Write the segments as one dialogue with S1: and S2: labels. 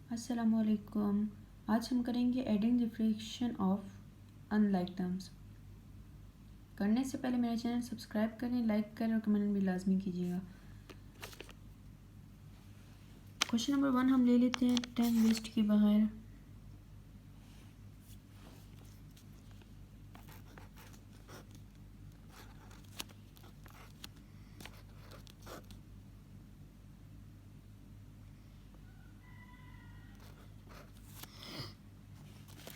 S1: अस्सलामु अलैकुम। आज हम करेंगे adding the fraction of unlike terms. करने से पहले मेरा चैनल सब्सक्राइब करें, लाइक करें और कमेंट भी लाजमी कीजिएगा। क्वेश्चन नंबर 1 हम ले लेते हैं टाइम वेस्ट के बगैर।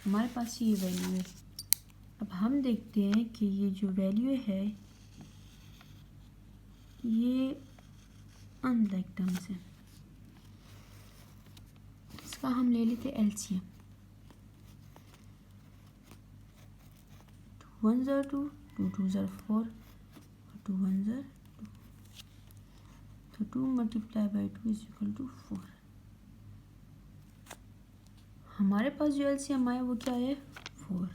S1: हमारे पास ये वैल्यू है। अब हम देखते हैं कि ये जो वैल्यू है ये अनलाइक टर्म्स है। इसका हम ले लेते हैं एलसीएम। 2 1 ज़र 2, 2 2 ज़र 4 और 2 1 ज़र 2। तो 2 multiply by 2 is equal to 4। हमारे पास जो एलसीएम आया वो क्या है? 4।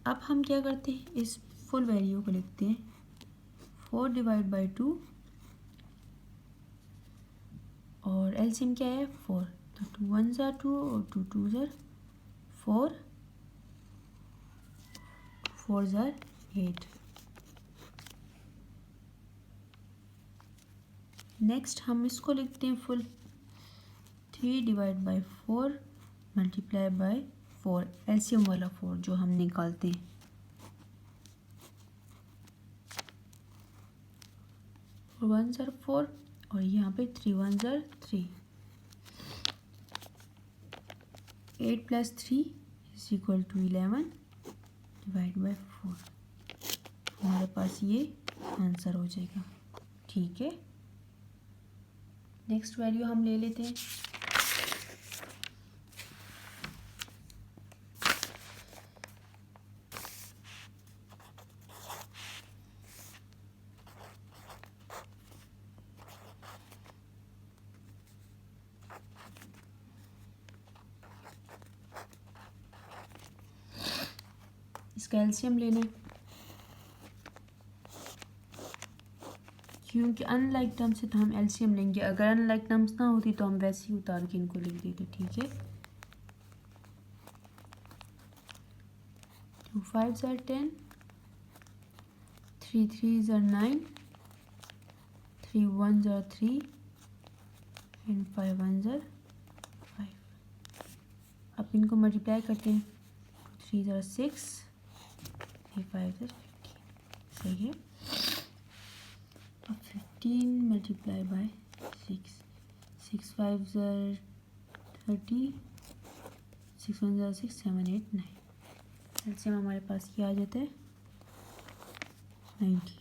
S1: अब हम क्या करते हैं, इस फुल वैल्यू को लिखते हैं 4 डिवाइड बाई 2 और एलसीएम क्या है? 4। तो 2 1 ज़र 2 और 2 2 ज़र 4, 4 ज़र 8। नेक्स्ट हम इसको लिखते हैं full 3 divide by 4 multiply by 4, LCM वाला 4 जो हम निकालते हैं। 1 ज़र 4 और यहाँ पे 3 1 ज़र 3। 8 plus 3 is equal to 11 divide by 4। हमारे पास ये आंसर हो जाएगा। ठीक है, नेक्स्ट वैल्यू हम ले लेते हैं। इसका एलसीएम लेना है क्योंकि अनलाइक टर्म से तो हम एलसीएम लेंगे। अगर अनलाइक टर्म्स ना होती तो हम वैसे ही उतार के इनको लिख देते। ठीक है, 2 5 ज़र 10, 3 3 ज़र 9, 3 1 ज़र 3 एंड 5 1 ज़र 5। अब इनको मल्टीप्लाई करते हैं। 3 ज़र 6, 3 5 ज़र 15। सही है। अब 15 मल्टीप्लाई बाय 6, 6 5 ज़र 30, 6 1 ज़र 6, 7 8 9। एलसीएम हमारे पास ये आ जाता है 90।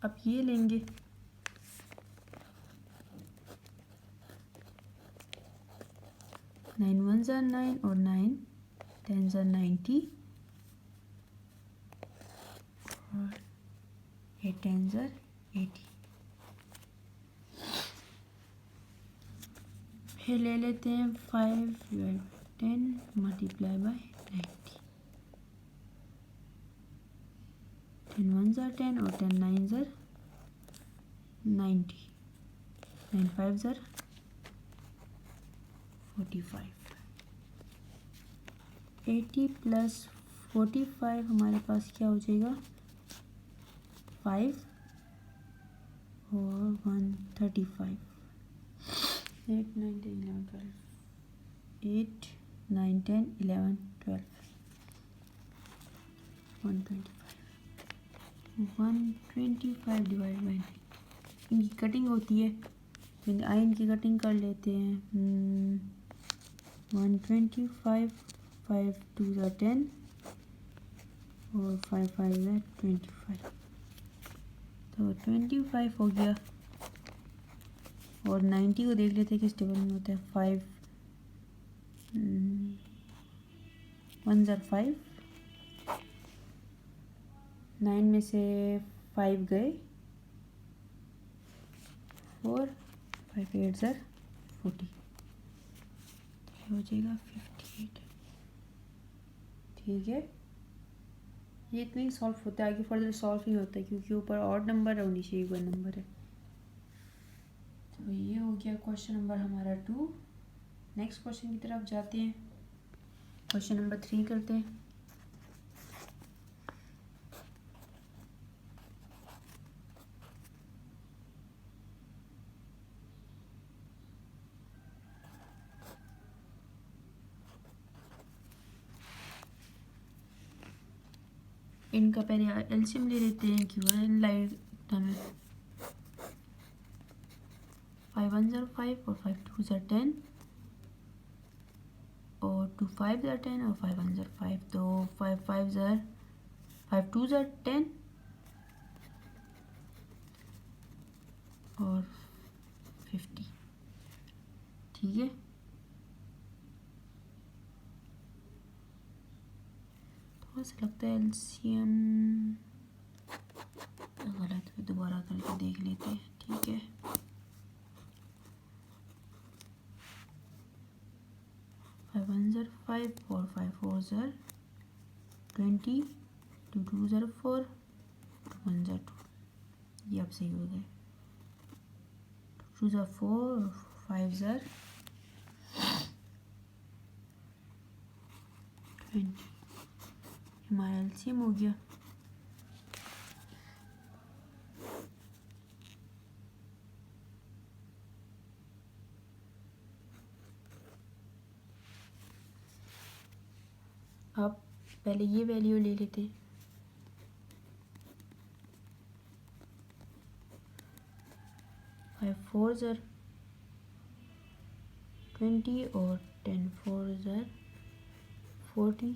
S1: अब ये लेंगे 9 1 ज़र 9 और 9 10 ज़र 90 और 8 10 ज़र 80। फिर ले लेते हैं 5 10 मल्टीप्लाई बाय 90। 10 1 ज़र 10 और 10 9 ज़र 90, 9 5 ज़र 45। 80 प्लस 45 हमारे पास क्या हो जाएगा? 5 और 135। 8 9 10 11 12, 8 9 10 11 12, 125 डिवाइड बाई 9। इनकी कटिंग होती है तो आइन की कटिंग कर लेते हैं। 125, 5 2 ज़र 10 और 5 5 ज़र 25। तो 25 हो गया। और 90 को देख लेते हैं किस टेबल में होता है। 5 1 ज़र 5, 9 में से 5 गए 4, 5 8 ज़र 40। हो जाएगा 58। ठीक है, ये इतना ही सॉल्व होता है, आगे फर्दर सॉल्व नहीं होता क्योंकि ऊपर ऑड नंबर है और नीचे इवन नंबर है। तो ये हो गया क्वेश्चन नंबर हमारा 2। नेक्स्ट क्वेश्चन की तरफ जाते हैं, क्वेश्चन नंबर 3 करते हैं। इनका पहले एलसीएम ले लेते हैं कि 1 लाइट हमें 5 1 ज़र 5 और 5 2 ज़र 10 और 2 5 ज़र 10 और 5 1 ज़र 5। तो 5 5 ज़र 5 2 ज़र 10 और 50। ठीक है, थोड़ा सा लगता है एलसीएम गलत है, दोबारा करके देख लेते हैं। ठीक है, 5 1 ज़र 5 और 5 4 ज़र 20, 2 2 ज़र 4, 2 1 ज़र 2। ये अब सही हो गए। 2 ज़र 4, 5 ज़र 20, हमारा एलसीएम हो गया। अब पहले ये वैल्यू ले लेते हैं। 5 4 ज़र 20 और 10 4 ज़र 40,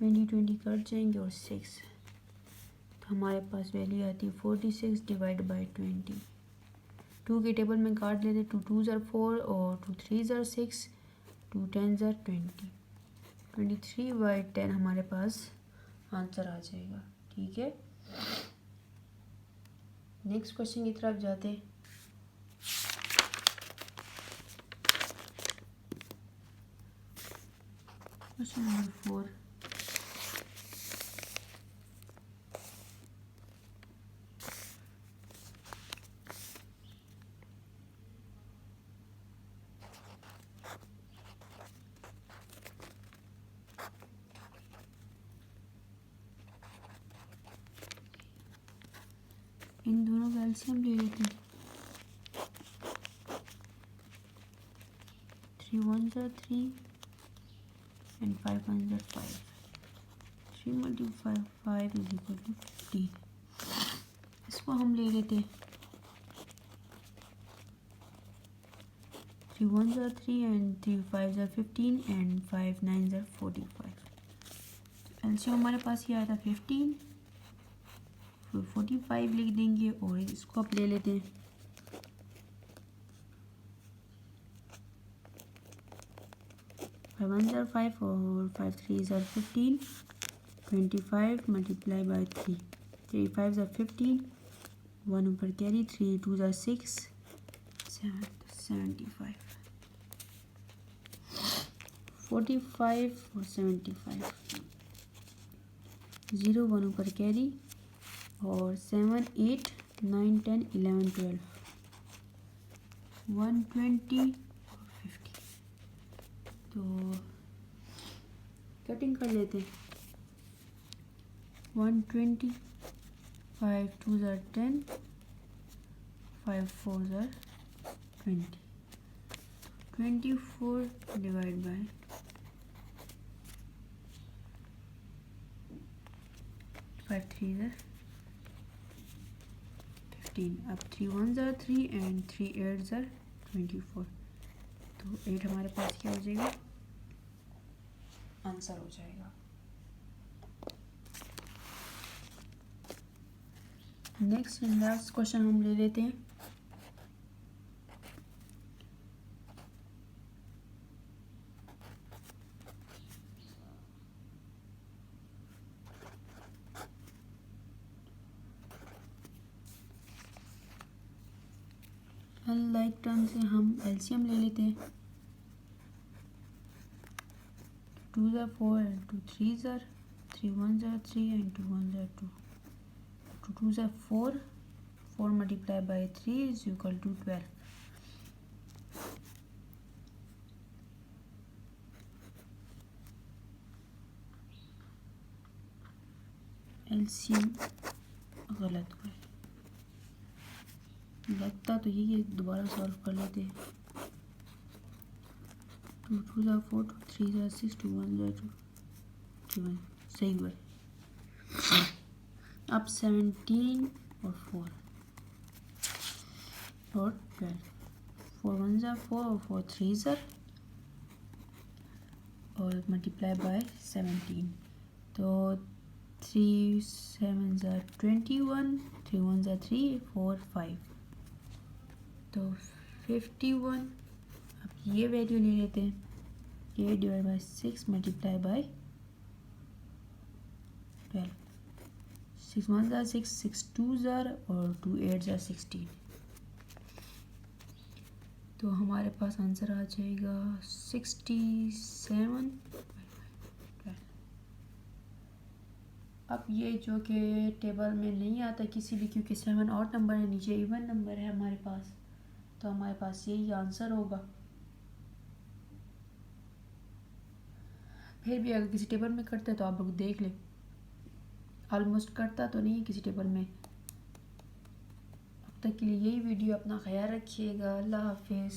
S1: 20 20 कट जाएंगे और 6, तो हमारे पास वैल्यू आती है 46 डिवाइड बाई 20। 2 के टेबल में काट लेते, 2 2 ज़र 4 और 2 3 ज़र 6, 2 10 ज़र 20, 23 बाई 10 हमारे पास आंसर आ जाएगा। ठीक है, नेक्स्ट क्वेश्चन की तरफ जाते हैं। Question number 4। इन दोनों का एलसीएम ले लेते हैं। 3 1 ज़र 3 एंड 5 1 ज़र 5। 3 × 5 इज इक्वल टू 15। इसको हम ले लेते हैं। 3 1 ज़र 3 एंड 3 5 ज़र 15 एंड 5 9 ज़र 45। एलसीएम हमारे पास ये आया था 15, फिर 45 लिख देंगे और इसको आप ले लेते हैं। 5 1 ज़र 5 और 5 3 ज़र 15, 25 मल्टीप्लाई बाई 3, 3 5 ज़र 15, 1 ऊपर कैरी, 3 2 ज़र 6, 7 75, 45 और 75, 0 1 ऊपर कैरी और 7 8 9 10 11 12, 120 और 50। तो कटिंग कर लेते हैं। 120, 5 2 ज़र 10, 5 4 ज़र 20, 24 डिवाइड बाय 5 3 ज़र 15। अब 3 1 ज़र 3 एंड 3 8 ज़र 24। तो 8 हमारे पास क्या हो जाएगा, आंसर हो जाएगा। नेक्स्ट एंड लास्ट क्वेश्चन हम ले लेते हैं। लाइक टर्म से हम एलसीएम ले लेते हैं। 2s are 4 and 2 3s are 3 1s are 3 and 2 1s are 2. 2 2s are 4. 4 multiplied by 3 is equal to 12. LCM गलत हुआ है, लगता तो यही है, दोबारा सॉल्व कर लेते हैं। 2 2s are 4, 2 3s are 6, 2 1s are 2, 3 1 सही हुआ है। अब 17 और 4 और 12, 4 1s are 4 और 4 3s are और मल्टीप्लाई बाय 17, तो 3 7s are 21, 3 1s are 3, 4 5, तो 51। अब ये वैल्यू ले लेते हैं, 8 divide by 6 multiply by 12, 6 1s are 6, 6 2s are और 2 8s are 16, तो हमारे पास आंसर आ जाएगा 67। अब ये जो कि टेबल में नहीं आता किसी भी, क्योंकि 7 और नंबर है, नीचे इवन नंबर है हमारे पास, तो हमारे पास यही आंसर होगा। फिर भी अगर किसी टेबल में करता है तो आप लोग देख लें, ऑलमोस्ट करता तो नहीं है किसी टेबल में। अब तक के लिए यही वीडियो, अपना ख्याल रखिएगा, अल्लाह हाफिज़।